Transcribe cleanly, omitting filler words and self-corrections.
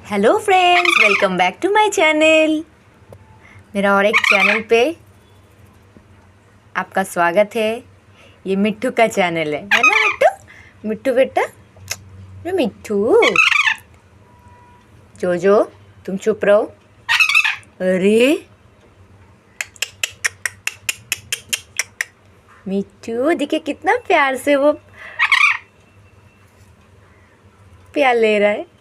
Hello friends, welcome back to my channel. मेरा और एक चैनल पे आपका स्वागत है। ये मिट्ठू का चैनल है ना मिट्ठू? मिट्ठू बेटा, अरे मिट्ठू, जोजो तुम चुप रहो। अरे मिट्ठू देखिए कितना प्यार से वो प्यार ले रहा है।